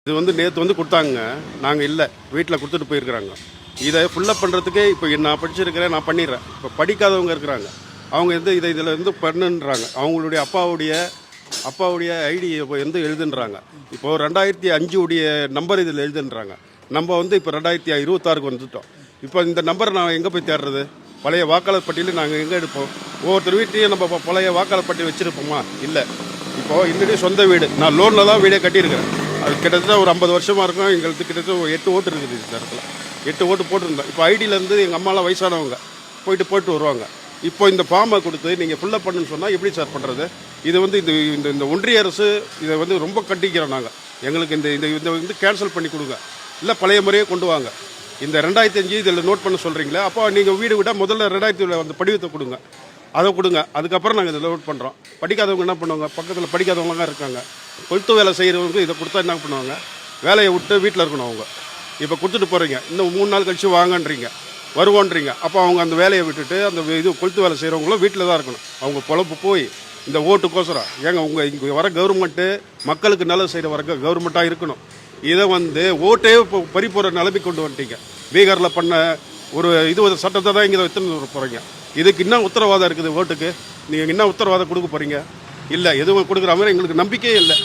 இது வந்து நேற்று வந்து கொடுத்தாங்க, நாங்கள் இல்லை, வீட்டில் கொடுத்துட்டு போயிருக்கிறாங்க. இதை ஃபுல்லப் பண்ணுறதுக்கே இப்போ நான் படிச்சிருக்கிறேன், நான் பண்ணிடுறேன். இப்போ படிக்காதவங்க இருக்கிறாங்க, அவங்க இதில் வந்து பண்ணுன்றாங்க. அவங்களுடைய அப்பாவுடைய ஐடி வந்து எழுதுன்றாங்க. இப்போது 2005 உடைய நம்பர் இதில் எழுதுன்றாங்க. நம்ம வந்து இப்போ 2026 வந்துட்டோம். இப்போ இந்த நம்பரை நான் எங்கே போய் தேடுறது? பழைய வாக்காளர் பட்டியலில் நாங்கள் எங்கே எடுப்போம்? ஒவ்வொருத்தர் வீட்லேயும் நம்ம பழைய வாக்காளர் பட்டியல் வச்சுருப்போமா? இல்லை. இப்போது என்னுடைய சொந்த வீடு, நான் லோனில் தான் வீடே கட்டியிருக்கிறேன். அது கிட்டத்தட்ட ஒரு 50 வருஷமாக இருக்கும். எங்களுக்கு கிட்டத்தட்ட ஒரு 8 ஓட்டு இருக்குது இந்த இடத்துல. 8 ஓட்டு போட்டிருந்தோம். இப்போ ஐடியிலேருந்து எங்கள் அம்மாலாம் வயசானவங்க போயிட்டு வருவாங்க. இப்போ இந்த ஃபார்மை கொடுத்து நீங்கள் ஃபுல்லப் பண்ணுன்னு சொன்னால் எப்படி சார் பண்ணுறது? இது வந்து இந்த ஒன்றிய அரசு இதை வந்து ரொம்ப கண்டிக்கிறோம் நாங்கள். எங்களுக்கு இந்த வந்து கேன்சல் பண்ணி கொடுங்க, இல்லை பழைய முறையே கொண்டு வாங்க. இந்த 2005 இதில் நோட் பண்ண சொல்கிறீங்களே, அப்போ நீங்கள் வீடு விட்டால் முதல்ல 2000 அந்த படிவத்தை கொடுங்க, அதை கொடுங்க. அதுக்கப்புறம் நாங்கள் இதை நோட் பண்ணுறோம். படிக்காதவங்க என்ன பண்ணுவாங்க? பக்கத்தில் படிக்காதவங்கலாம் இருக்காங்க. கொளுத்து வேலை செய்கிறவங்க இதை கொடுத்தா என்ன பண்ணுவாங்க? வேலையை விட்டு வீட்டில் இருக்கணும். அவங்க இப்போ கொடுத்துட்டு போகிறீங்க, இன்னும் 3 நாள் கழித்து வாங்கன்றீங்க, வருவோன்றீங்க. அப்போ அவங்க அந்த வேலையை விட்டுட்டு அந்த கொளுத்து வேலை செய்கிறவங்களும் வீட்டில் தான் இருக்கணும். அவங்க பொழப்பு போய் இந்த ஓட்டுக்கோசரம் ஏங்க உங்கள் இங்கே வர கவர்மெண்ட்டு மக்களுக்கு நல்லது செய்கிற வர கவர்மெண்ட்டாக இருக்கணும். இதை வந்து ஓட்டே இப்போ பறிப்போகிற நிலைமை கொண்டு வந்துட்டீங்க. பீகாரில் பண்ண ஒரு சட்டத்தை தான் இங்கே எடுத்துன்னு போகிறீங்க. இதுக்கு இன்னும் உத்தரவாதம் இருக்குது ஓட்டுக்கு? நீங்கள் என்ன உத்தரவாதம் கொடுக்க போகிறீங்க? இல்லை, எதுவும் கொடுக்குற மாதிரி எங்களுக்கு நம்பிக்கையே இல்லை.